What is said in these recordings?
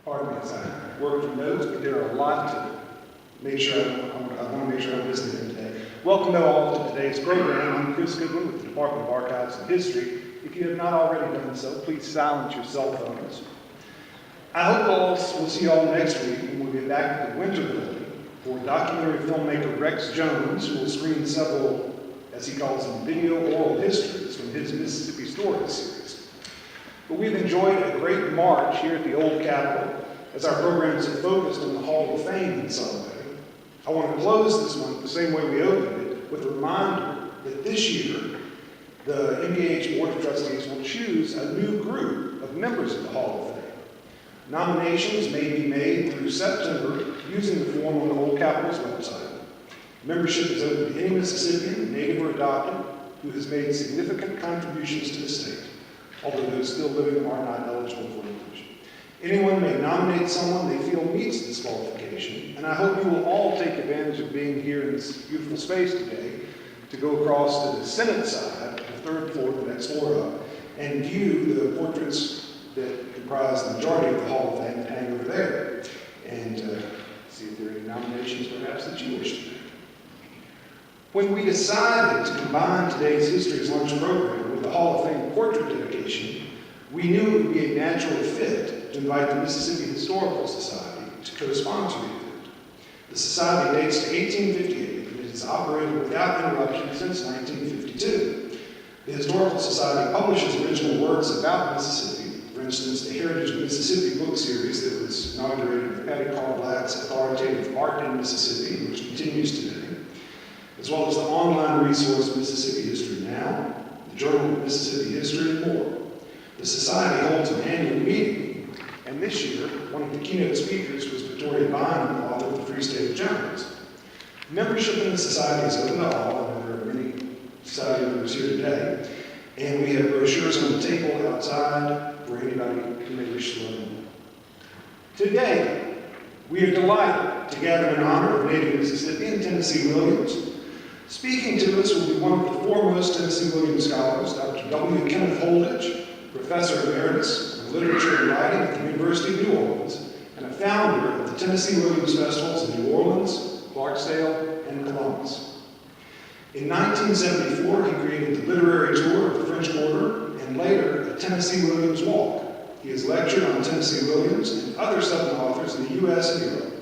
Pardon me as I work from notes, but there are a lot to make sure I want to make sure I'm listening today. Welcome to all to today's program. I'm Chris Goodwin with the Department of Archives and History. If you have not already done so, please silence your cell phones. I hope we'll see you all next week when we'll get back to the Winter Building for documentary filmmaker Rex Jones, who will screen several, as he calls them, video oral histories from his Mississippi Stories series. But we've enjoyed a great march here at the Old Capitol as our programs have focused on the Hall of Fame in some way. I want to close this one the same way we opened it, with a reminder that this year, the MPH Board of Trustees will choose a new group of members of the Hall of Fame. Nominations may be made through September using the form on the Old Capitol's website. Membership is open to any Mississippian, native or adopted, who has made significant contributions to the state, although those still living are not eligible for inclusion. Anyone may nominate someone they feel meets this qualification, and I hope you will all take advantage of being here in this beautiful space today to go across to the Senate side, the third floor, the next floor up, and view the portraits that comprise the majority of the Hall of Fame that hang over there, and see if there are any nominations perhaps that you wish to make. When we decided to combine today's History's Lunch program with the Hall of Fame portrait dedication, we knew it would be a natural fit to invite the Mississippi Historical Society to co-sponsor the event. The society dates to 1858 and it has operated without interruption since 1952. The Historical Society publishes original works about Mississippi, for instance, the Heritage of Mississippi book series that was inaugurated with Patty Carl Black's authoritative Art in Mississippi, which continues today, as well as the online resource Mississippi History Now, the Journal of Mississippi History, and more. The Society holds an annual meeting, and this year, one of the keynote speakers was Victoria Bynum, author of The Free State of Jones. Membership in the Society is open to all, and there are many Society members here today, and we have brochures on the table outside for anybody who may wish to learn more. Today, we are delighted to gather in honor of native Mississippian Tennessee Williams. Speaking to us will be one of the foremost Tennessee Williams scholars, Dr. W. Kenneth Holditch, Professor Emeritus of Literature and Writing at the University of New Orleans, and a founder of the Tennessee Williams Festivals in New Orleans, Clarksdale, and Columbus. In 1974, he created the literary tour of the French Quarter, and later, a Tennessee Williams Walk. He has lectured on Tennessee Williams and other Southern authors in the U.S. and Europe,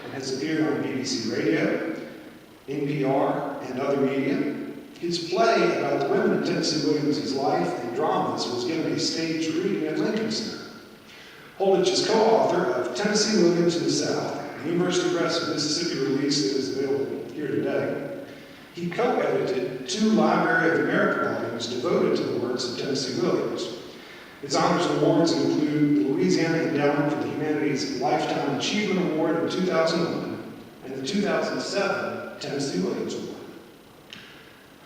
and has appeared on BBC Radio, NPR, and other media. His play about the women of Tennessee Williams' life and dramas was given a staged reading at Lincoln Center. Holditch is co-author of Tennessee Williams in the South, a University Press of Mississippi release that is available here today. He co-edited 2 Library of America volumes devoted to the works of Tennessee Williams. His honors and awards include the Louisiana Endowment for the Humanities Lifetime Achievement Award in 2001 and the 2007 Tennessee Williams Award.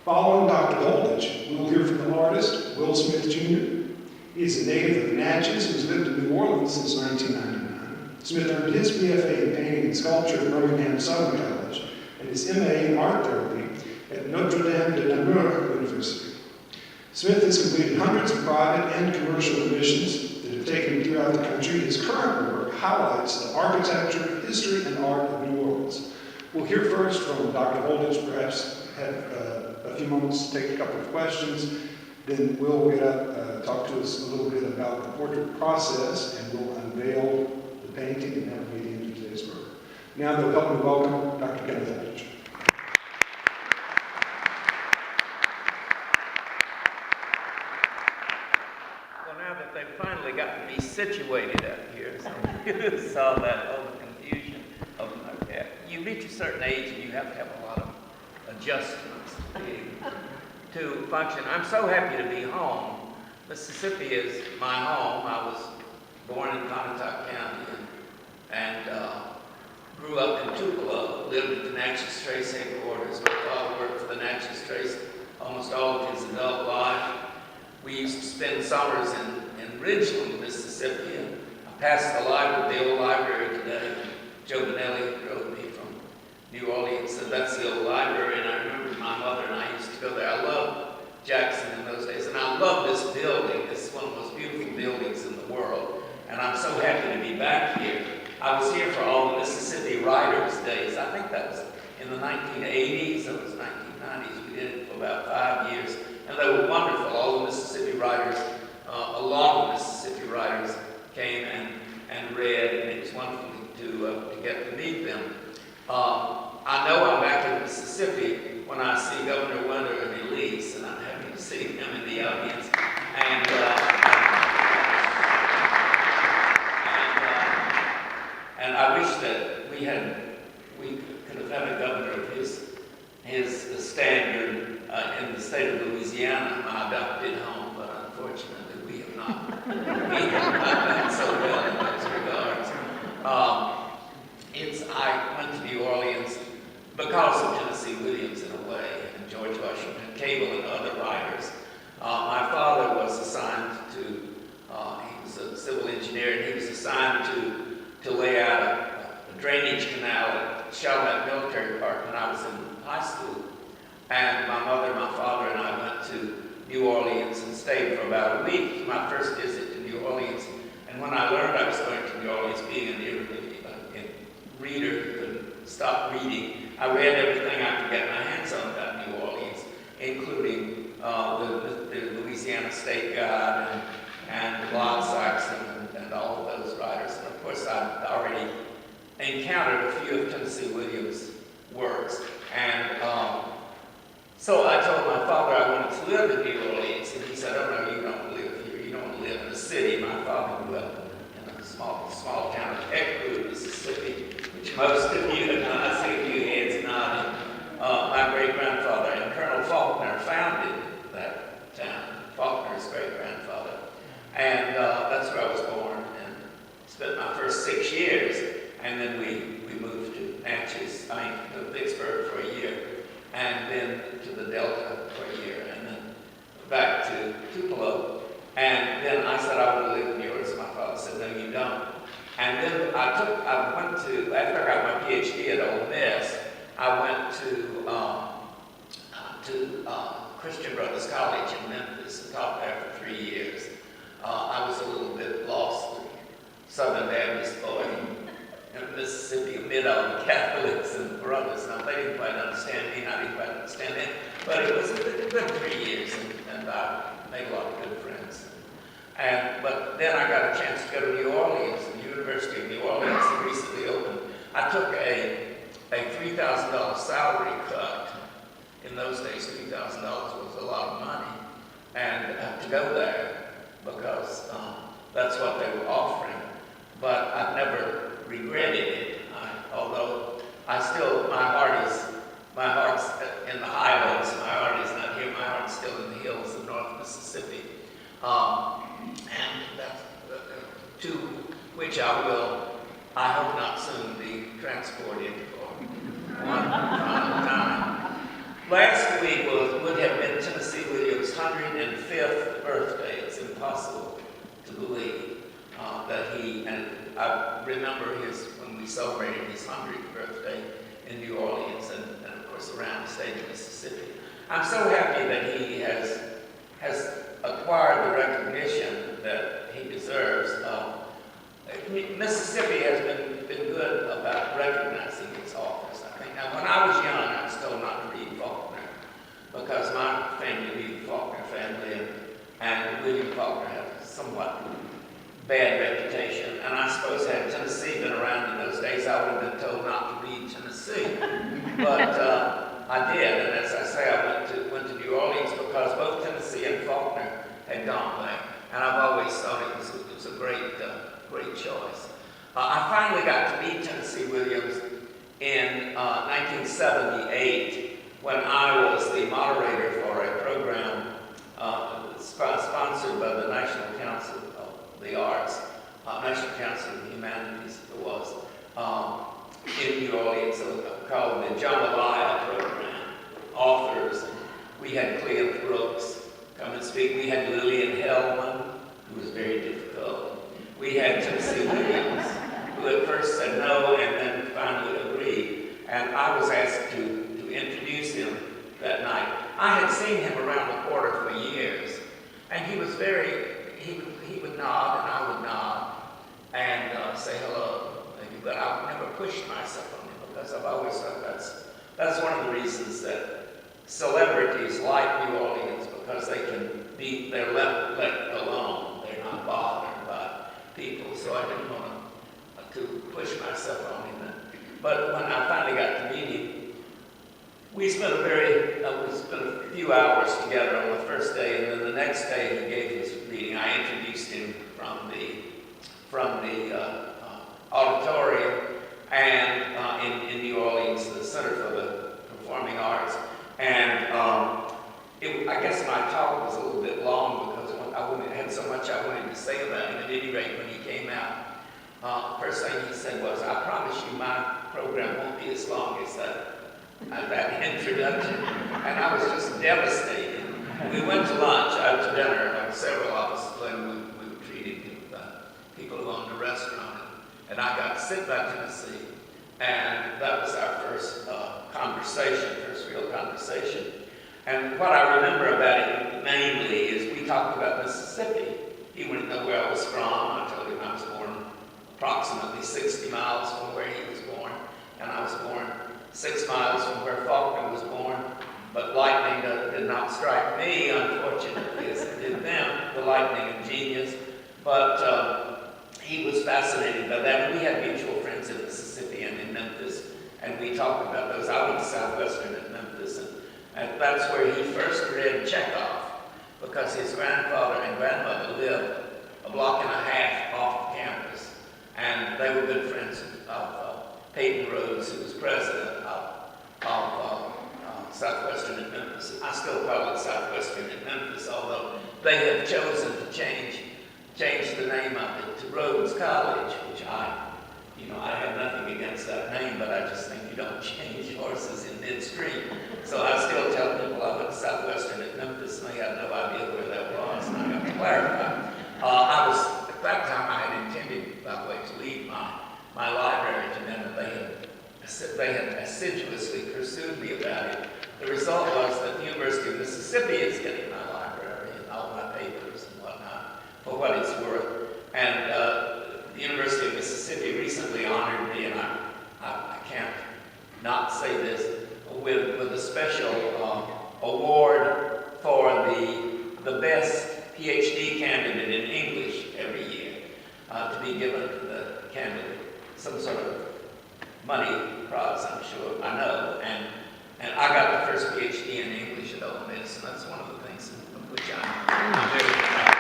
Following Dr. Holditch, we will hear from the artist, Will Smith, Jr. He is a native of Natchez who has lived in New Orleans since 1999. Smith earned his BFA in Painting and Sculpture at Birmingham Southern College and his MA in Art Therapy at Notre Dame de Namur University. Smith has completed hundreds of private and commercial commissions that have taken him throughout the country. His current work highlights the architecture, history, and art of New Orleans. We'll hear first from Dr. Holditch, perhaps have a few moments to take a couple of questions. Then we'll get up, talk to us a little bit about the portrait process, and we'll unveil the painting and have we into today's program. Now they'll help me welcome Dr. Kenneth Holditch. Well, now that they've finally gotten me situated up here, so you saw that whole confusion of my hair. You reach a certain age and you have to have a lot of adjustments to function. I'm so happy to be home. Mississippi is my home. I was born in Pontotoc County and grew up in Tupelo, lived at the Natchez Trace headquarters. My father worked for the Natchez Trace almost all of his adult life. We used to spend summers in Ridgeland, Mississippi, and I passed the old library today. Joe Benelli drove me from New Orleans, said that's the old library, and I remember my mother and I used to go there. I loved Jackson in those days, and I love this building. It's one of the most beautiful buildings in the world, and I'm so happy to be back here. days. I think that was in the 1980s, it was 1990s. We did it for about 5 years, and they were wonderful. All the Mississippi writers, a lot of Mississippi writers came and read, and it was wonderful to get to meet them. I know I'm back in Mississippi when I see Governor Winter and Elise, and I'm happy to see him in the audience. And I wish that we could have had a governor of his standard in the state of Louisiana, my adopted home, but unfortunately we have not. We have not done so well in those regards. I went to New Orleans because of Tennessee Williams in a way, and George Washington Cable and other writers. My father was assigned to, he was a civil engineer, and he was assigned to lay out a drainage canal at Chalmette Military Park when I was in high school. And my mother, my father, and I went to New Orleans and stayed for about a week, my first visit to New Orleans. And when I learned I was going to New Orleans, being a reader who couldn't stop reading, I read everything I could get my hands on about New Orleans, including the Louisiana State Guide and Lon Saxon and all of those writers. And of course, I'd already encountered a few of Tennessee Williams' works. And so I told my father I wanted to live in New Orleans, and he said, "Oh no, you don't live here. You don't live in a city." My father grew up in a small town of Eckwood, Mississippi, which most of you have not. I see a few heads nodding. My great-grandfather and Colonel Faulkner founded that town, Faulkner's great-grandfather. And that's where I was born and spent my first 6 years. And then we moved to Vicksburg for a year, and then to the Delta for a year, and then back to Tupelo. And then I said I want to live in New Orleans. My father said, "No, you don't." And then I went to, after I got my PhD at Ole Miss, I went to Christian Brothers College in Memphis and taught there for 3 years. I was a little bit lost, Southern Baptist boy in Mississippi, amid all the Catholics and brothers. Now, they didn't quite understand me, and I didn't quite understand them, but it was a good 3 years, and I made a lot of good friends. But then I got a chance to go to New Orleans. The University of New Orleans recently opened. I took a $3,000 salary cut. In those days, $3,000 was a lot of money, and to go there because that's what they were offering. But I've never regretted it. Although my heart's in the highlands. My heart is not here. My heart's still in the hills of North Mississippi. And that's to which I will, I hope not soon, be transported for one final time. Last week would have been Tennessee Williams' 105th birthday. It's impossible to believe that and I remember when we celebrated his 100th birthday in New Orleans and of course around the state of Mississippi. I'm so happy that he has acquired the recognition that he deserves. Mississippi has been good about recognizing its authors. I think. Now, when I was young, I was told not to read Faulkner because my family, the Faulkner family, and William Faulkner had a somewhat bad reputation. And I suppose had Tennessee been around in those days, I would have been told not to read Tennessee. But I did, and as I say, I went to New Orleans because both Tennessee and Faulkner had gone there, and I've always thought it was a great choice. I finally got to meet Tennessee Williams in 1978 when I was the moderator for a program sponsored by the National Council of the Arts, National Council of Humanities it was, in New Orleans, called the Jambalaya Program, authors. We had Cleo Brooks come and speak. We had Lillian Hellman, who was very difficult. We had Tennessee Williams, who at first said no and then finally agreed. And I was asked to introduce him that night. I had seen him around the quarter for years, and he was he would nod and I would nod and say hello, maybe, but I never pushed myself on him because I I've always thought that's one of the reasons that celebrities like New Orleans, because they're let alone. They're not bothered by people. So I didn't want to push myself on him. But when I finally got to meet him, we spent a few hours together on the first day, and then the next day he gave his reading. I introduced him from the auditorium and in New Orleans, the Center for the Performing Arts. And I guess my talk was a little bit long because I had so much I wanted to say about him. At any rate, when he came out, first thing he said was, "I promise you my program won't be as long as that introduction." And I was just devastated. We went to lunch, out to dinner, several of us, and we were treated with people who owned a restaurant. And I got to sit by Tennessee, and that was our first first real conversation. And what I remember about it mainly is we talked about Mississippi. He wanted to know where I was from. I told him I was born approximately 60 miles from where he was born, and I was born 6 miles from where Faulkner was born. But lightning did not strike me, unfortunately, as it did them, the lightning of genius. But he was fascinated by that. And we had mutual friends in Mississippi and in Memphis, and we talked about those. I went to Southwestern at Memphis, and that's where he first read Chekhov, because his grandfather and grandmother lived a block and a half off campus, and they were good friends of Peyton Rhodes, who was president of Southwestern at Memphis. I still call it Southwestern at Memphis, although they have chosen to change the name of it to Rhodes College, which I have nothing against that name, but I just think you don't change horses in midstream. So I still tell people I went to Southwestern at Memphis, and they had no idea where that was, and I got to clarify. At that time, I had intended, by the way, to leave my library to them, and they had assiduously pursued me about it. The result was that the University of Mississippi is getting my library and all my papers and whatnot, for what it's worth. And the University of Mississippi recently honored me, and I can't not say this, with a special award for the best PhD candidate in English every year, to be given to the candidate, some sort of money prize, I'm sure, I know, and I got the first PhD in English at Ole Miss, and that's one of the things of which I'm very proud.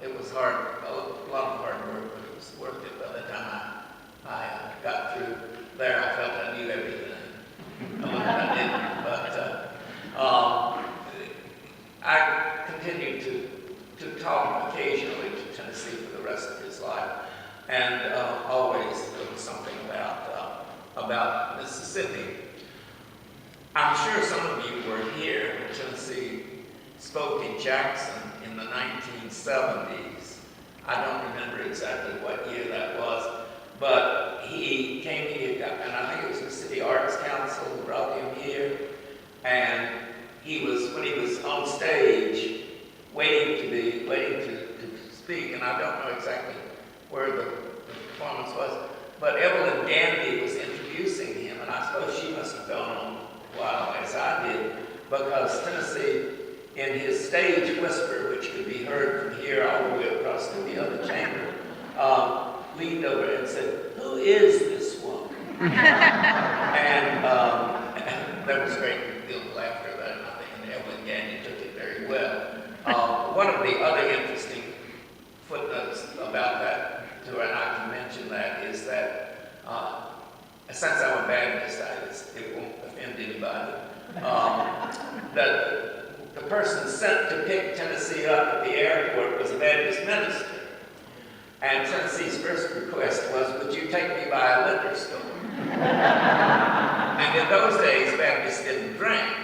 It was hard, a lot of hard work, but it was worth it. By the time I got through there, I felt I knew everything. I didn't, but I continued to talk occasionally to Tennessee for the rest of his life, and always there was something about Mississippi. I'm sure some of you were here when Tennessee spoke in Jackson in the 1970s. I don't remember exactly what year that was, but he came here, and I think it was the Mississippi Arts Council who brought him here, and when he was on stage, waiting to speak, and I don't know exactly where the performance was, but Evelyn Gandy was introducing him, and I suppose she must have gone on a while, as I did, because Tennessee, in his stage whisper, which could be heard from here all the way across to the other chamber, leaned over and said, "Who is this woman?" and there was a great deal of laughter about it, I think, and Evelyn Gandy took it very well. One of the other interesting footnotes about that, too, and I can mention that, is that since I'm a Baptist, it won't offend anybody, that the person sent to pick Tennessee up at the airport was a Baptist minister. And Tennessee's first request was, "Would you take me by a liquor store?" And in those days, Baptists didn't drink,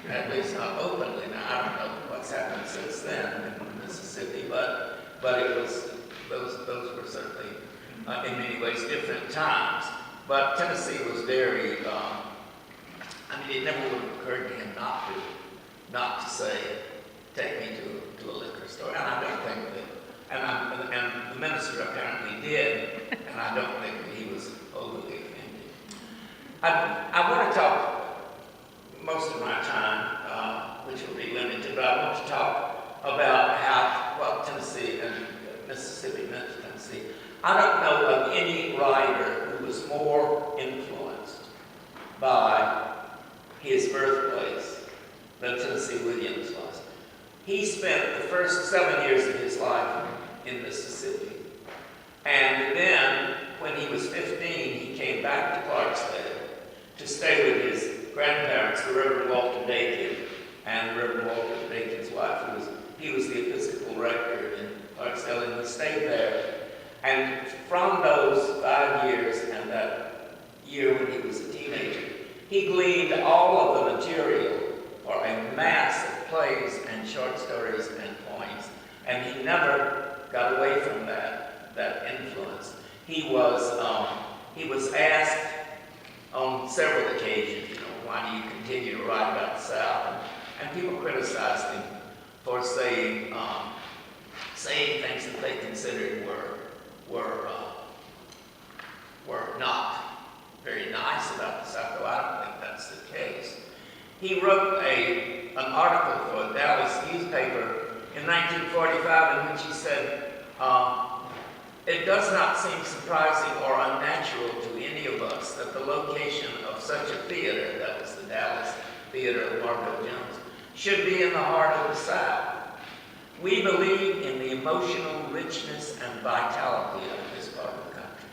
at least not openly. Now, I don't know what's happened since then in Mississippi, but it was, those were certainly, in many ways, different times. But Tennessee was very, it never would have occurred to him not to say, "Take me to a liquor store," and I don't think that, and the minister apparently did, I want to talk most of my time, which will be limited, but I want to talk about how, well, Tennessee and Mississippi, Memphis, Tennessee. I don't know of any writer who was more influenced by his birthplace than Tennessee Williams was. He spent the first 7 years of his life in Mississippi. And then, when he was 15, he came back to Clarksdale to stay with his grandparents, the Reverend Walter Dakin, and Reverend Walter Dakin's wife. He was the Episcopal rector in Clarksdale, and he stayed there. And from those 5 years and that year when he was a teenager, he gleaned all of the material for a mass of plays and short stories and poems. And he never got away from that influence. He was asked on several occasions, why do you continue to write about the South? And people criticized him for saying things that they considered were not very nice about the South, though I don't think that's the case. He wrote an article for a Dallas newspaper in 1945 in which he said, it does not seem surprising or unnatural to any of us that the location of such a theater, that was the Dallas Theater of Margot Jones, should be in the heart of the South. We believe in the emotional richness and vitality of this part of the country,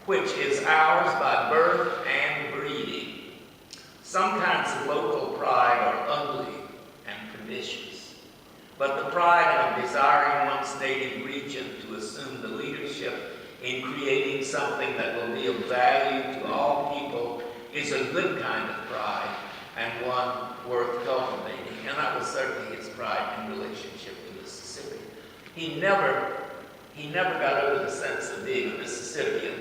which is ours by birth and breeding. Some kinds of local pride are ugly and pernicious, but the pride of desiring one's native region to assume the leadership in creating something that will be of value to all people is a good kind of pride and one worth cultivating. And that was certainly his pride in relationship to Mississippi. He never got over the sense of being a Mississippian.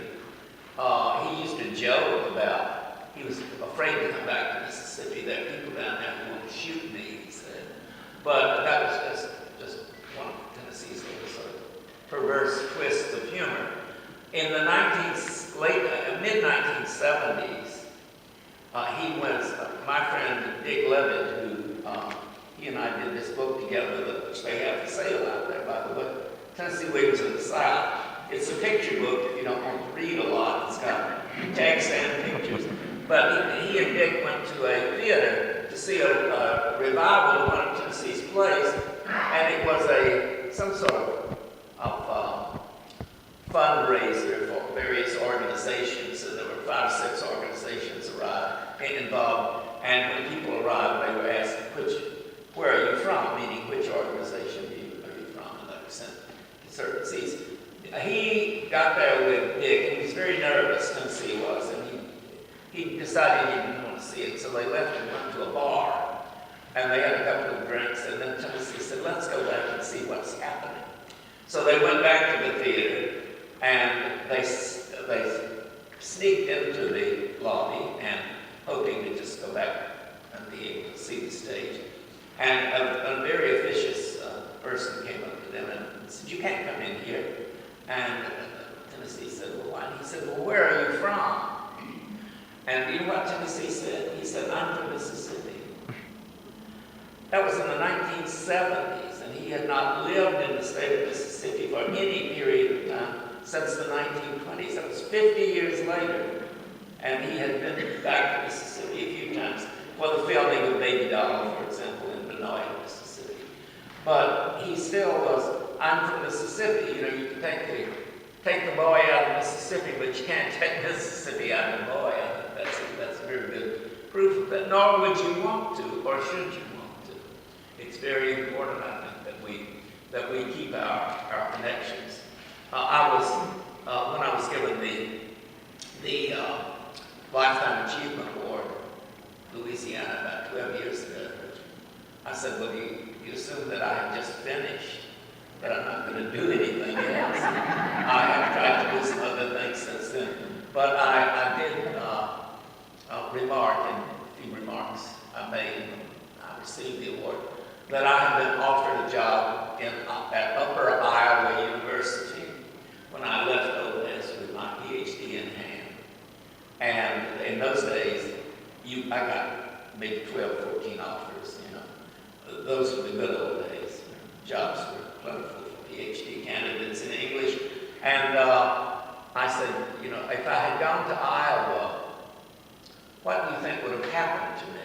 He used to joke about he was afraid to come back to Mississippi. There are people down there who want to shoot me, he said. But that was just one of Tennessee's little sort of perverse twists of humor. In the mid-1970s, he went, my friend Dick Levitt, who he and I did this book together, which they have for sale out there, by the way, Tennessee Williams in the South. It's a picture book if you don't want to read a lot. It's got text and pictures. But he and Dick went to a theater to see a revival of one of Tennessee's plays, and it was some sort of fundraiser for various organizations, and there were 5 or 6 organizations involved, and when people arrived, they were asked, where are you from? Meaning, which organization are you from? And they were sent to certain seats. He got there with Dick, and he was very nervous, Tennessee was, and he decided he didn't want to see it, so they left and went to a bar, and they had a couple of drinks, and then Tennessee said, let's go back and see what's happening. So they went back to the theater, and they sneaked into the lobby, and hoping to just go back and be able to see the stage. And a very officious person came up to them and said, you can't come in here. And Tennessee said, well, why? And he said, well, where are you from? And you know what Tennessee said? He said, I'm from Mississippi. That was in the 1970s, and he had not lived in the state of Mississippi for any period of time since the 1920s. That was 50 years later, and he had been back to Mississippi a few times for the filming of Baby Doll, for example, in Benoit, Mississippi. But he still was, I'm from Mississippi. You can take the boy out of Mississippi, but you can't take Mississippi out of the boy. I think that's a very good proof of that. Nor would you want to, or should you want to. It's very important, I think, that we keep our connections. When I was given the Lifetime Achievement Award, Louisiana, about 12 years ago, I said, well, you assume that I have just finished, that I'm not going to do anything else. I have tried to do some other things since then. But I did remark in a few remarks I made when I received the award that I have been offered a job at Upper Iowa University when I left Ole Miss with my PhD in hand. And jobs were plentiful for PhD candidates in English. And I said, you know, if I had gone to Iowa, what do you think would have happened to me?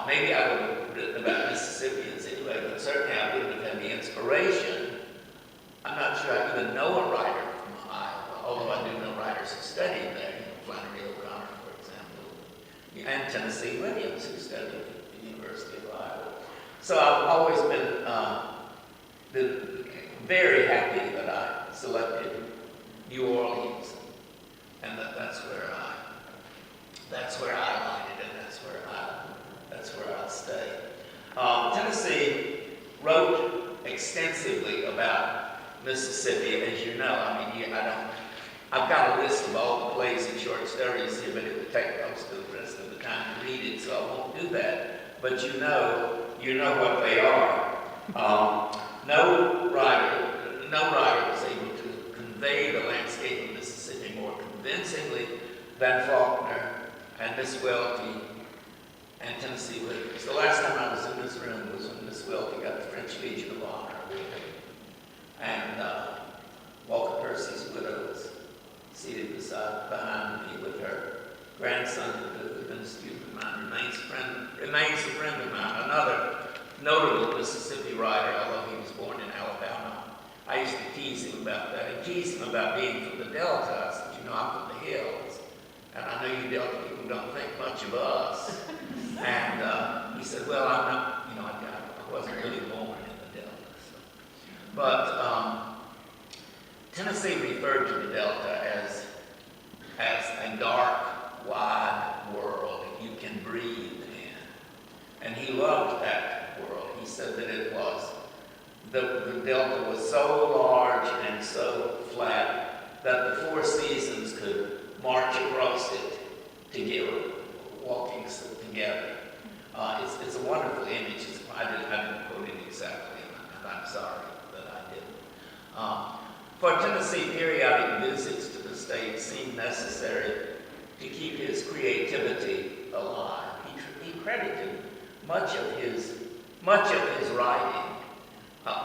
Maybe I would have written about Mississippians anyway, but certainly I wouldn't have had the inspiration. I'm not sure I even know a writer from Iowa, although I do know writers who studied there, you know, Flannery O'Connor, for example, and Tennessee Williams, who studied at the University of Iowa. So I've always been very happy that I selected New Orleans, and that's where I landed, and that's where I'll stay. Tennessee wrote extensively about Mississippi, as you know. I mean, I've got a list of all the plays and short stories here, but it would take most of the rest of the time to read it, so I won't do that. But you know what they are. No writer was able to convey the landscape of Mississippi more convincingly than Faulkner and Miss Welty and Tennessee Williams. The last time I was in this room was when Miss Welty got the French Legion of Honor with her. And Walker Percy's widow was seated behind me with her grandson, who had been a student of mine, remains a friend of mine. Another notable Mississippi writer, although he was born in Alabama. I used to tease him about that. I teased him about being from the Delta. I said, you know, I'm from the hills. And I know you Delta people don't think much of us. And he said, well, I'm not, you know, I wasn't really born in the Delta. So. But Tennessee referred to the Delta as a dark, wide world you can breathe in. And he loved that world. He said that it was, the Delta was so large and so flat that the four seasons could march across it together, walking together. It's a wonderful image. I didn't quote it exactly, and I'm sorry that I didn't. For Tennessee, periodic visits to the state seemed necessary to keep his creativity alive. He credited much of his writing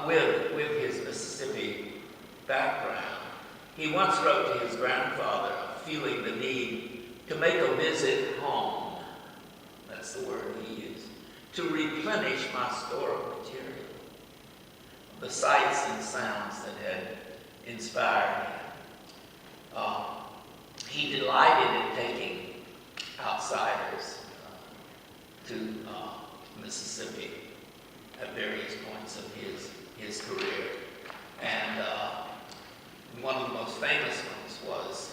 with his Mississippi background. He once wrote to his grandfather, feeling the need to make a visit home, that's the word he used, to replenish my store of material, the sights and sounds that had inspired him. He delighted in taking outsiders to Mississippi at various points of his career. And one of the most famous ones was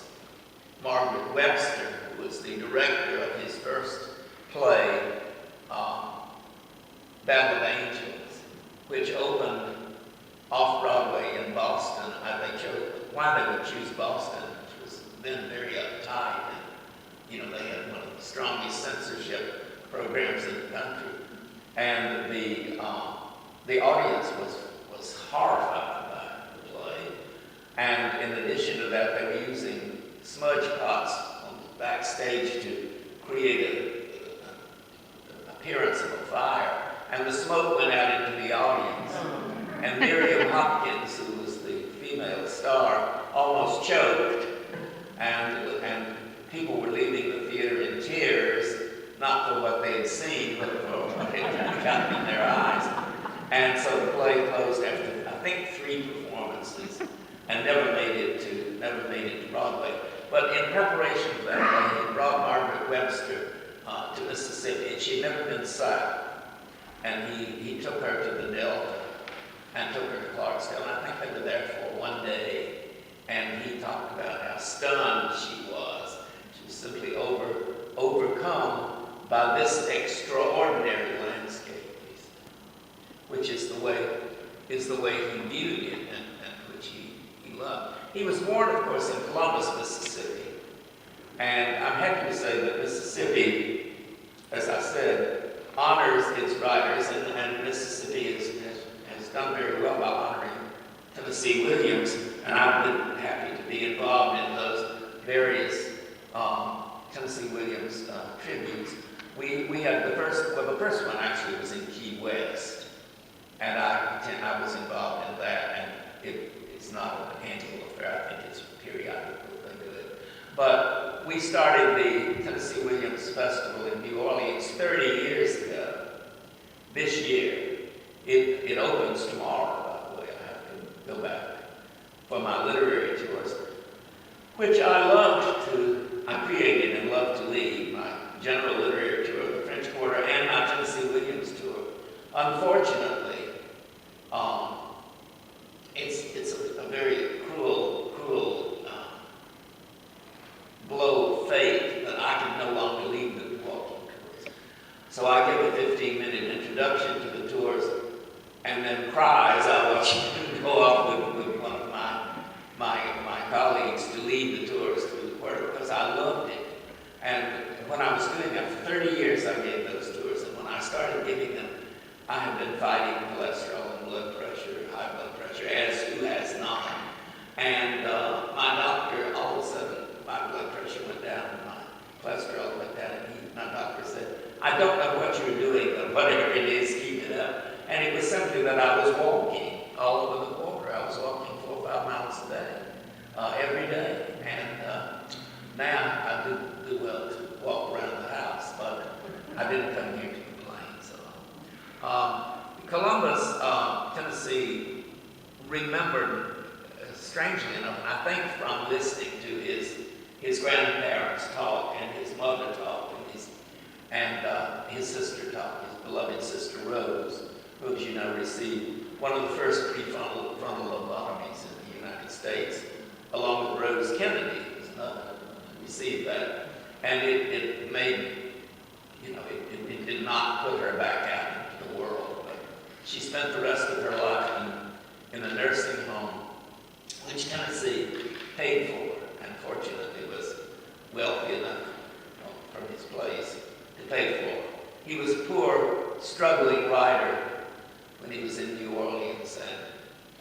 Margaret Webster, who was the director of his first play, Battle of Angels, which opened off-Broadway in Boston. Why they would choose Boston, which was then very uptight, and you know, they had one of the strongest censorship programs in the country. And the audience was horrified by the play. And in addition to that, they were using smudge pots on the backstage to create an appearance of a fire. And the smoke went out into the audience. And Miriam Hopkins, who was the female star, almost choked. And people were leaving the theater in tears, not for what they had seen, but for what had gotten in their eyes. And so the play closed after, I think, 3 performances, and never made it to Broadway. But in preparation for that play, he brought Margaret Webster to Mississippi, and she'd never been south. And he took her to the Delta and took her to Clarksdale. And I think they were there for one day, and he talked about how stunned she was. She was simply overcome by this extraordinary landscape, which is the way he viewed it and which he loved. He was born, of course, in Columbus, Mississippi. And I'm happy to say that Mississippi, as I said, honors its writers, and Mississippi has done very well by honoring Tennessee Williams. And I've been happy to be involved in those various Tennessee Williams tributes. We had the first one actually was in Key West, and I was involved in that, and it's not an annual affair. I think it's periodic that they do it. But we started the Tennessee Williams Festival in New Orleans 30 years ago. This year, it opens tomorrow, by the way. I have to go back for my literary tours, which I created and love to lead, my general literary tour of the French Quarter and my Tennessee Williams tour. Unfortunately, it's a very cruel blow of fate that I can no longer lead the walking tours. So I give a 15-minute introduction to the tours and then cry as I watch them go off with one of my colleagues to lead the tours through the quarter, because I loved it. And when I was doing that for 30 years, I gave those tours, and when I started giving them, I have been fighting cholesterol and blood pressure, high blood pressure, as who has not. And my doctor, all of a sudden, my blood pressure went down and my cholesterol went down, and my doctor said, I don't know what you're doing, but whatever it is, keep it up. And it was simply that I was walking all over the quarter. I was walking 4 or 5 miles a day, every day. And now I do well to walk around the house, but I didn't come here to complain. So, Columbus, Tennessee, remembered, strangely enough, and I think from listening to his grandparents talk and his mother talk and his sister talk, his beloved sister Rose, who, as you know, received one of the first prefrontal lobotomies in the United States, along with Rose Kennedy, who's another who received that. And it made, it did not put her back out into the world. But she spent the rest of her life in a nursing home, which Tennessee paid for, and fortunately was wealthy enough from his place to pay for. He was a poor, struggling writer when he was in New Orleans,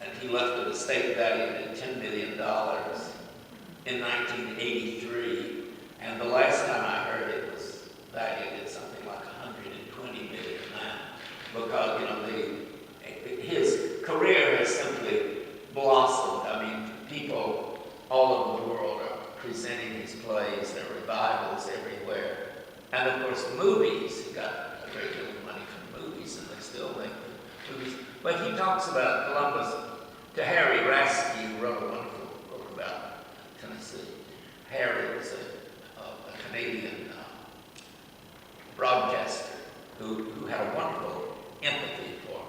and he left an estate valued at $10 million in 1983, and the last time I heard it was valued at something like $120 million now, because his career has simply blossomed. I mean, people all over the world are presenting his plays. There are revivals everywhere, and of course the movies. He got a great deal of money from movies, and they still make movies. But he talks about Columbus to Harry Rasky, who wrote a wonderful book about Tennessee. Harry was a Canadian broadcaster who had a wonderful empathy for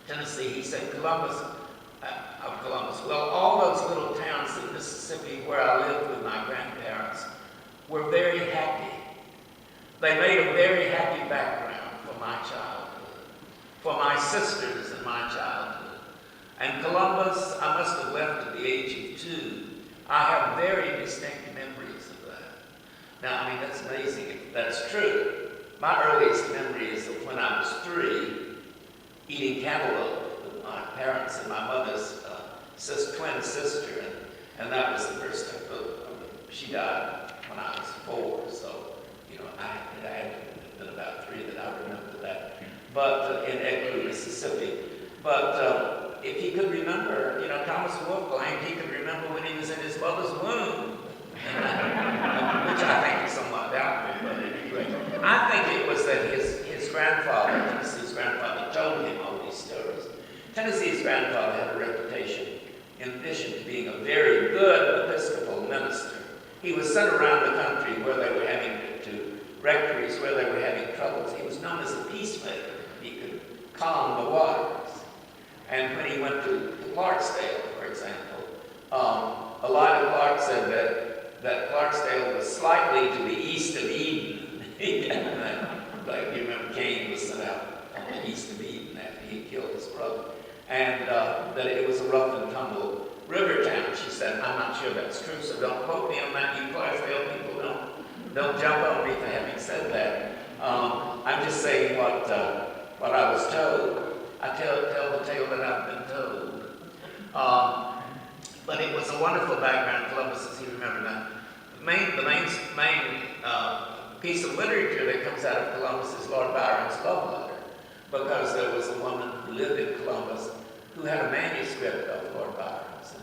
Tennessee. He said, Columbus, well, all those little towns in Mississippi where I lived with my grandparents were very happy. They made a very happy background for my childhood, for my sisters in my childhood. And Columbus, I must have left at the age of 2. I have very distinct memories of that. Now, I mean, that's amazing if that's true. My earliest memory is of when I was 3, eating cantaloupe with my parents and my mother's twin sister, and that was the first time. She died when I was 4, so I had been about 3 that I remember that. But in Edgewood, Mississippi. But if he could remember, Thomas Wolfe claimed he could remember when he was in his mother's womb, which I think is somewhat doubtful. But anyway, I think it was that his grandfather, Tennessee's grandfather, told him all these stories. Tennessee's grandfather had a reputation, in addition to being a very good Episcopal minister. He was sent around the country where they were to rectories where they were having troubles. He was known as a peacemaker. He could calm the waters. And when he went to Clarksdale, for example, Elijah Clark said that Clarksdale was slightly to the east of Eden. Like you remember, Cain was sent out on the east of Eden after he killed his brother. And that it was a rough and tumble river town. She said, I'm not sure that's true, so don't quote me on that. You Clarksdale people don't jump on me for having said that. I'm just saying what I was told. I tell the tale that I've been told. But it was a wonderful background, Columbus, as he remembered that. The main piece of literature that comes out of Columbus is Lord Byron's love letter, because there was a woman who lived in Columbus who had a manuscript of Lord Byron's.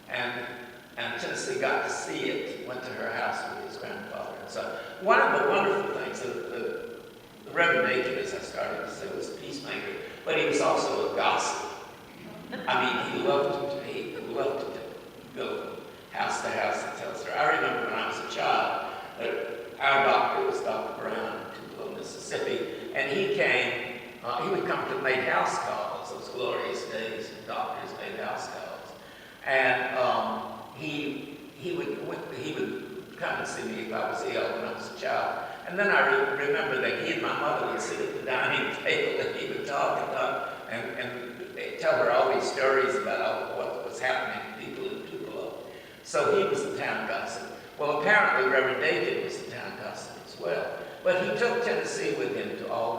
And Tennessee got to see it, went to her house with his grandfather. And so one of the wonderful things, the Reverend Aiken, as I started to say, was a peacemaker, but he was also a gossip. I mean, he loved to go house to house and tell stories. I remember when I was a child, our doctor was Dr. Brown in Tupelo, Mississippi, and he would come to make house calls, those glorious days when doctors made house calls. And he would come and see me if I was ill when I was a child. And then I remember that he and my mother would sit at the dining table and he would talk and tell her all these stories about what was happening to people in Tupelo. So he was the town gossip. Well, apparently Reverend David was the town gossip as well. But he took Tennessee with him to all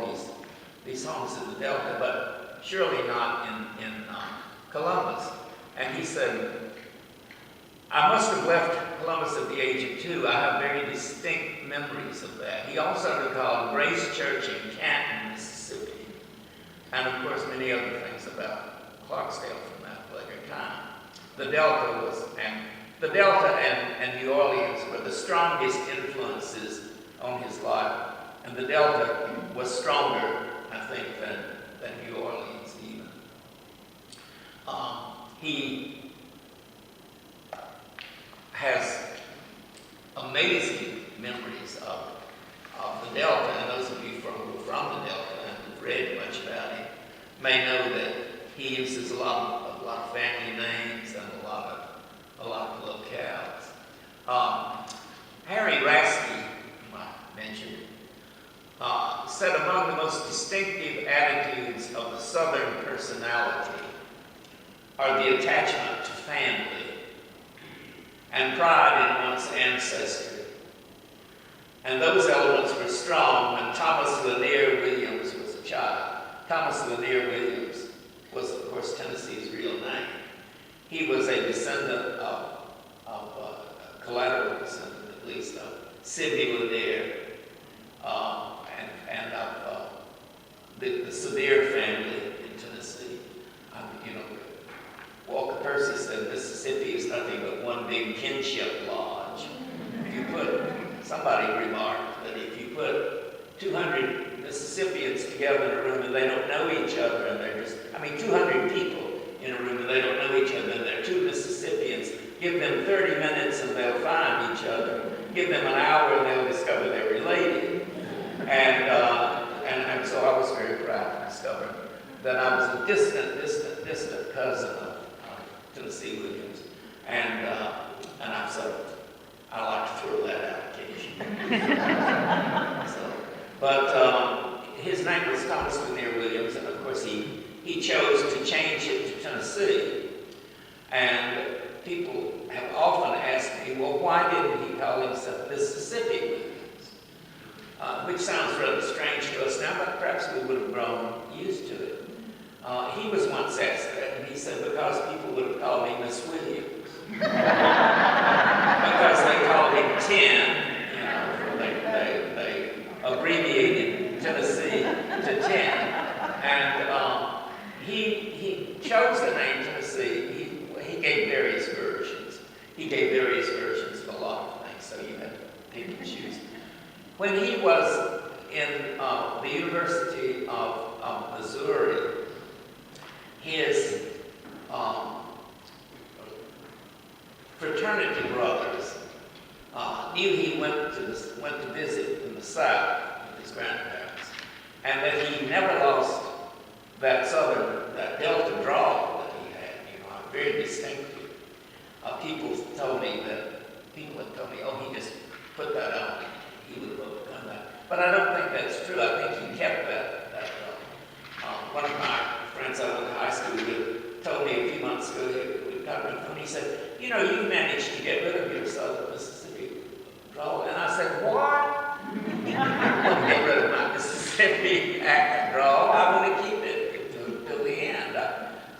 these homes in the Delta, but surely not in Columbus. And he said, I must have left Columbus at the age of 2. I have very distinct memories of that. He also recalled Grace Church in Canton, Mississippi, and of course many other things about Clarksdale from that later time. The Delta and New Orleans were the strongest influences on his life, and the Delta was stronger, I think, than New Orleans even. He has amazing memories of the Delta, and those of you who are from the Delta and have read much about him may know that he uses a lot of family names and a lot of locales. Harry Rasky, whom I mentioned, said among the most distinctive attitudes of the Southern personality are the attachment to family and pride in one's ancestry. And those elements were strong when Thomas Lanier Williams was a child. Thomas Lanier Williams was, of course, Tennessee's real name. He was a descendant collateral descendant, at least, of Sidney Lanier and of the Sevier family in Tennessee. Walker Percy said Mississippi is nothing but one big kinship lodge. Somebody remarked that if you put 200 Mississippians together in a room and they don't know each other, and 200 people in a room and they don't know each other, and they're 2 Mississippians, give them 30 minutes and they'll find each other. Give them an hour and they'll discover they're related. And so I was very proud to discover that I was a distant cousin of Tennessee Williams. And I like to throw that out occasionally. But his name was Thomas Lanier Williams, and of course he chose to change it to Tennessee. And people have often asked me, well, why didn't he call himself Mississippi Williams? Which sounds rather strange to us now, but perhaps we would have grown used to it. He was once asked that, and he said, because people would have called me Miss Williams. Because they called him Ten, they abbreviated Tennessee to 10. And he chose the name Tennessee. He gave various versions. He gave various versions of a lot of things, so you had to pick and choose. When he was in the University of Missouri, his fraternity brothers knew he went to visit in the South with his grandparents, and that he never lost that Delta drawl that he had, very distinctive. People had told me, oh, he just put that out, he would have overcome that. But I don't think that's true. I think he kept that. One of my friends I went to high school with told me a few months ago, we got on the phone, he said, you managed to get rid of your Southern Mississippi drawl. And I said, what? I want to get rid of my Mississippi accent drawl. I want to keep it till the end.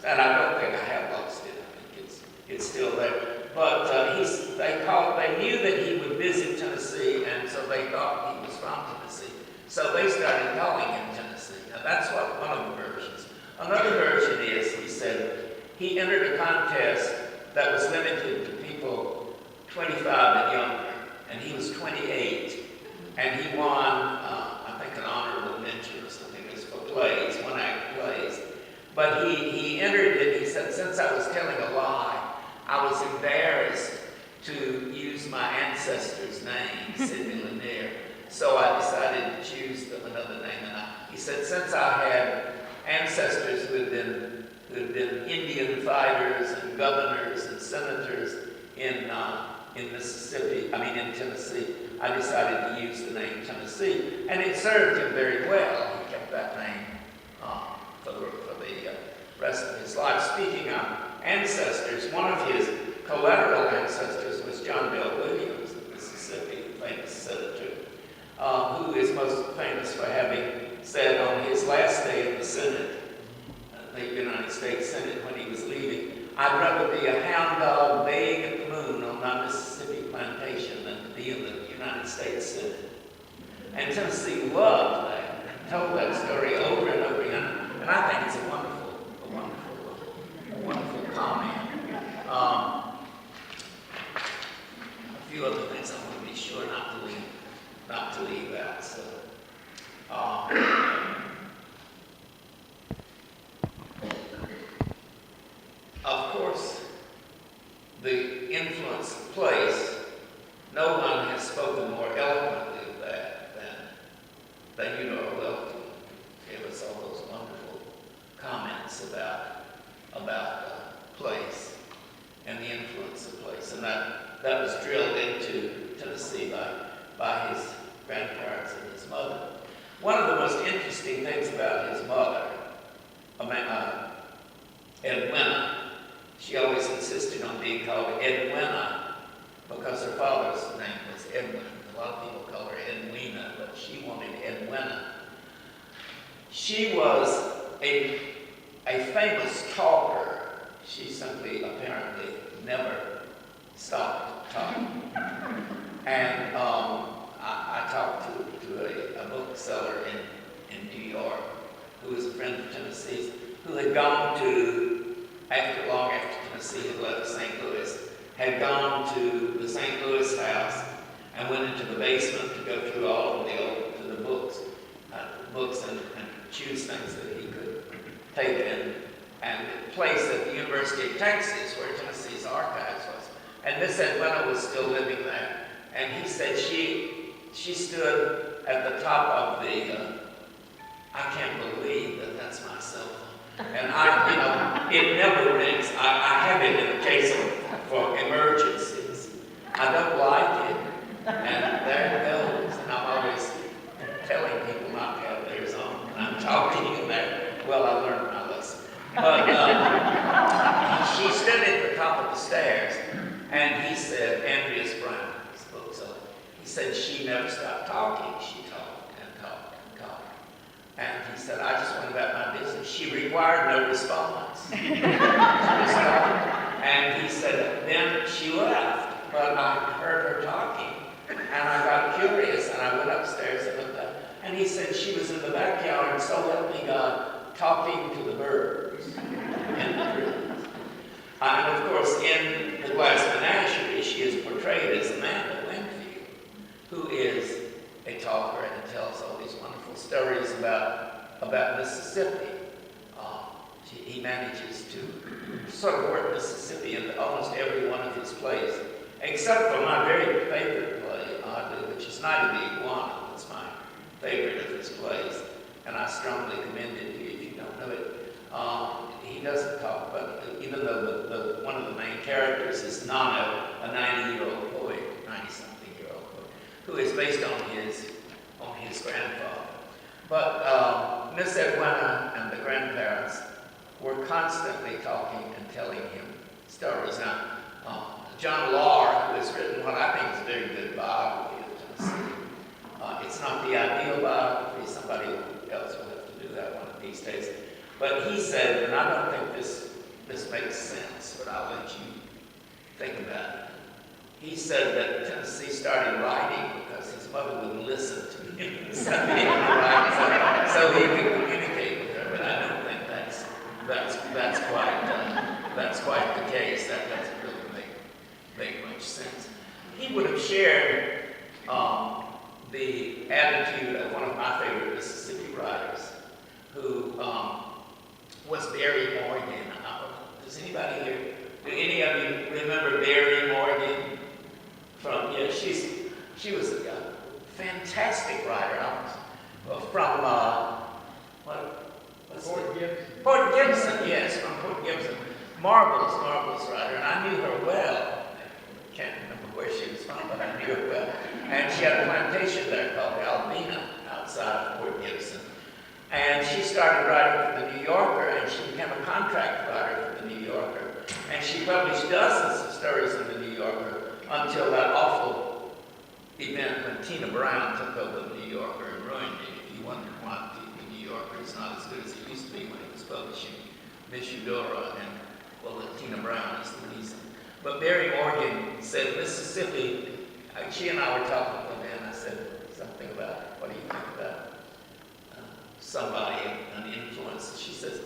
And I don't think I have lost it. I think it's still there. But they knew that he would visit Tennessee, and so they thought he was from Tennessee. So they started calling him Tennessee. Now that's one of the versions. Another version is, he said, he entered a contest that was limited to people 25 and younger, and he was 28, and he won, I think, an honorable mention or something. It was for plays, one-act plays. But he entered it, he said, since I was telling a lie, I was embarrassed to use my ancestor's name, Sidney Lanier. So I decided to choose another name. And he said, since I had ancestors who had been Indian fighters and governors and senators in Tennessee, I decided to use the name Tennessee. And it served him very well. He kept that name for the rest of his life. Speaking of ancestors, one of his collateral ancestors was John Bell Williams of Mississippi, the famous senator, who is most famous for having said on his last day in the Senate, the United States Senate, when he was leaving, I'd rather be a hound dog baying at the moon on my Mississippi plantation than to be in the United States Senate. And Tennessee loved that, told that story over and over again, and I think it's a wonderful comment. A few other things I want to be sure not to leave out. So, of course, the influence of place. No one has spoken more eloquently of that than Eudora Welty. Gave us all those wonderful comments about place and the influence of place, and that was drilled into Tennessee by his grandparents and his mother. One of the most interesting things about his mother, Edwina, she always insisted on being called Edwina because her father's name was Edwin. A lot of people call her Edwina, but she wanted Edwina. She was a famous talker. She simply, apparently, never stopped talking. And I talked to a bookseller in New York who was a friend of Tennessee's, who had gone to, long after Tennessee had left St. Louis, had gone to the St. Louis house and went into the basement to go through all of the books and choose things that he could take in and place at the University of Texas, where Tennessee's archives was. And Miss Edwina was still living there. And he said she stood at the top of the, I can't believe that that's my cell phone. And it never rings. I have it in a case for emergencies. I don't like it. And there it goes. And I'm always telling people not to have theirs on. And I'm talking in there. Well, I learned my lesson. But she stood at the top of the stairs, and he said, Andreas Brown, his bookseller, he said she never stopped talking. She talked and talked and talked. And he said, I just went about my business. She required no response. She just talked. And he said, then she left, but I heard her talking, and I got curious, and I went upstairs and looked up. And he said she was in the backyard, so help me God, talking to the birds in the trees. And of course, in the Glass Menagerie, she is portrayed as Amanda Winfield, who is a talker and tells all these wonderful stories about Mississippi. He manages to sort of work Mississippi into almost every one of his plays, except for my very favorite play, oddly, which is Night of the Iguana. That's my favorite of his plays, and I strongly commend it to you if you don't know it. He doesn't talk, but even though one of the main characters is Nano, a 90-year-old poet, 90-something-year-old poet, who is based on his grandfather. But Miss Edwina and the grandparents were constantly talking and telling him stories. Now, John Lahr, who has written what I think is a very good biography of Tennessee. It's not the ideal biography. Somebody else will have to do that one of these days. But he said, and I don't think this makes sense, but I'll let you think about it. He said that Tennessee started writing because his mother wouldn't listen to him. So he could communicate with her, but I don't think that's quite the case. That doesn't really make much sense. He would have shared the attitude of one of my favorite Mississippi writers, who was Barry Morgan. Does anybody here? Do any of you remember Barry Morgan? She was a fantastic writer. From Fort Gibson. Port Gibson, yes, from Port Gibson. Marvelous writer, and I knew her well. Can't remember where she was from, but I knew her well. And she had a plantation there called Albina outside of Port Gibson. And she started writing for the New Yorker, and she became a contract writer for the New Yorker. And she published dozens of stories in the New Yorker until that awful event when Tina Brown took over the New Yorker and ruined it. If you wonder why the New Yorker is not as good as it used to be when it was publishing Miss Eudora, and well, Tina Brown is the reason. But Barry Morgan said Mississippi, she and I were talking one day, and I said something about, what do you think about somebody, an influence? She says,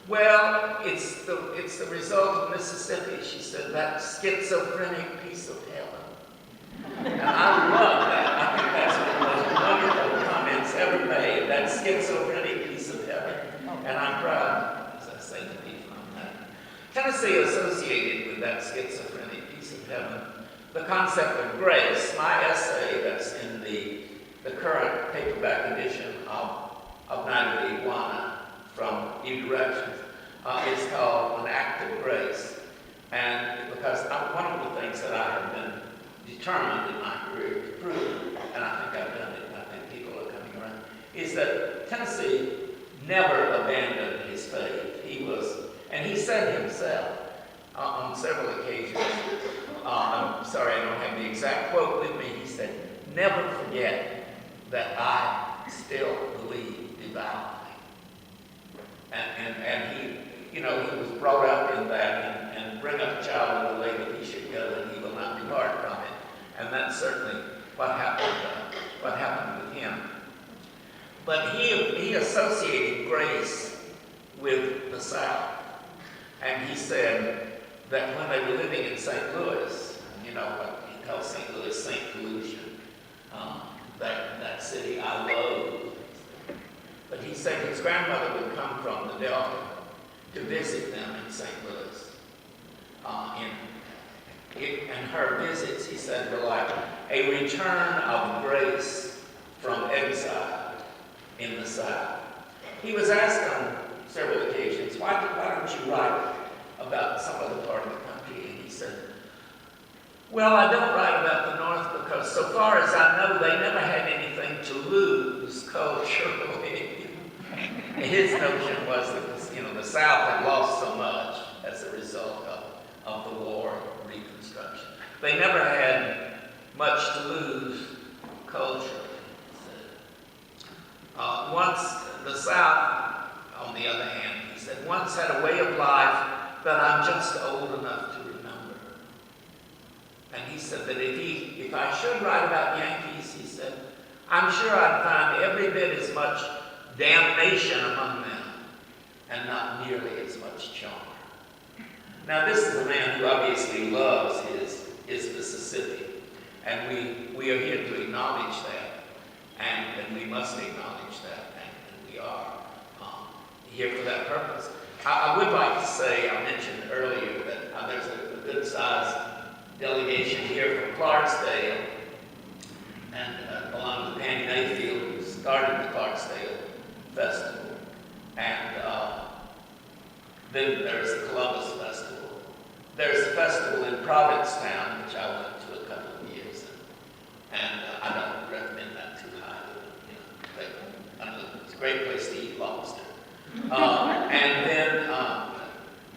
well, it's the result of Mississippi. She said, that schizophrenic piece of heaven. And I love that. I think that's one of the most wonderful comments ever made, that schizophrenic piece of heaven. And I'm proud, as I say, to be from that. Tennessee associated with that schizophrenic piece of heaven the concept of grace. My essay that's in the current paperback edition of Night of the Iguana from New Directions is called An Act of Grace. And because one of the things that I have been determined in my career to prove, and I think I've done it, and I think people are coming around, is that Tennessee never abandoned his faith. And he said himself on several occasions, I'm sorry I don't have the exact quote with me, he said, never forget that I still believe devoutly. And he, he was brought up in that, and bring up a child in the way that he should go, and he will not depart from it. And that's certainly what happened with him. But he associated grace with the South. And he said that when they were living in St. Louis, what he called St. Louis, St. Pollution, that city I loathe. But he said his grandmother would come from the Delta to visit them in St. Louis. And her visits, he said, were like a return of grace from exile in the South. He was asked on several occasions, why don't you write about some other part of the country? And he said, well, I don't write about the North because so far as I know, they never had anything to lose culturally. His notion was that the South had lost so much as a result of the war and Reconstruction. They never had much to lose culturally. Once the South, on the other hand, he said, once had a way of life that I'm just old enough to remember. And he said that if I should write about Yankees, he said, I'm sure I'd find every bit as much damnation among them and not nearly as much charm. Now, this is a man who obviously loves his Mississippi, and we are here to acknowledge that, and we must acknowledge that, and we are here for that purpose. I would like to say, I mentioned earlier that there's a good-sized delegation here from Clarksdale, and along with Andy Mayfield, who started the Clarksdale Festival. And then there's the Columbus Festival. There's a festival in Provincetown, which I went to a couple of years, and I don't recommend that too highly. It's a great place to eat lobster. And then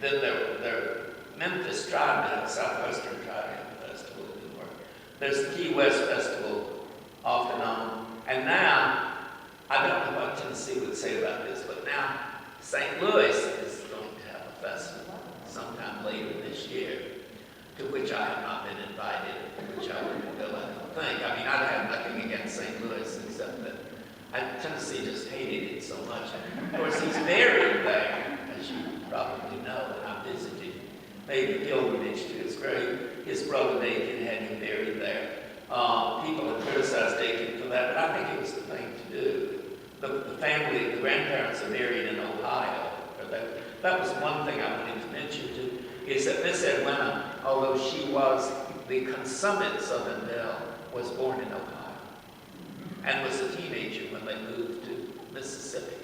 there Memphis Tribe, Southwestern Tribe Festival in New York. There's the Key West Festival, off and on. And now, I don't know what Tennessee would say about this, but now St. Louis is going to have a festival sometime later this year, to which I have not been invited, to which I wouldn't go, I don't think. I mean, I have nothing against St. Louis, except that Tennessee just hated it so much. Of course, he's buried there, as you probably made the pilgrimage to his grave. His brother Dakin had him buried there. People have criticized Dakin for that, but I think it was the thing to do. The family, the grandparents are buried in Ohio. That was one thing I wanted to mention too, is that Miss Edwina, although she was the consummate Southern belle, was born in Ohio and was a teenager when they moved to Mississippi.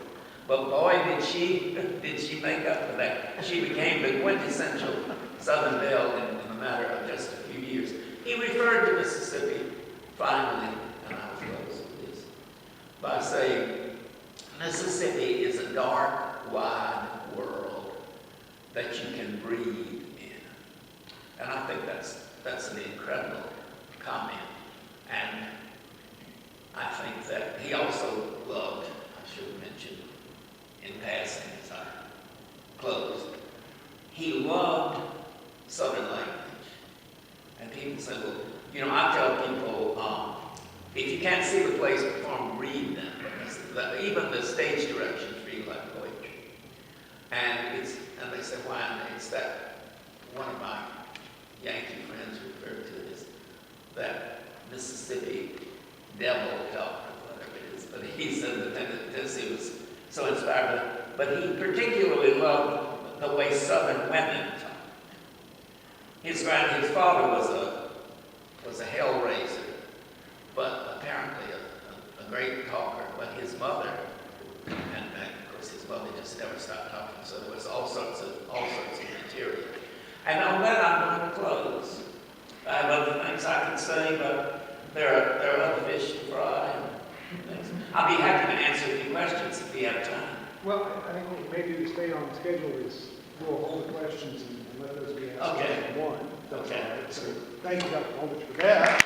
But boy, did she make up for that. She became the quintessential Southern belle in a matter of just a few years. He referred to Mississippi, finally, and I was close with this, by saying, Mississippi is a dark, wide world that you can breathe in. And I think that's an incredible comment. And I think that he also loved, I should have mentioned in passing as I closed, he loved Southern language. And people say, well, you know, I tell people, if you can't see the plays performed, read them. Because even the stage directions read like poetry. And they say, why? And it's that one of my Yankee friends referred to it as that Mississippi devil talk or whatever it is. But he said that Tennessee was so inspired. But he particularly loved the way Southern women talked. His father was a hell raiser, but apparently a great talker. But his mother, and of course his mother just never stopped talking. So there was all sorts of material. And on that I'm going to close. I have other things I can say, but there are other fish to fry. And things. I'll be happy to answer a few questions if you have time. Well, I think what we may do to stay on schedule is we'll hold the questions and let those be asked Okay. one. Okay. So thank you, Dr. Holditch, for that.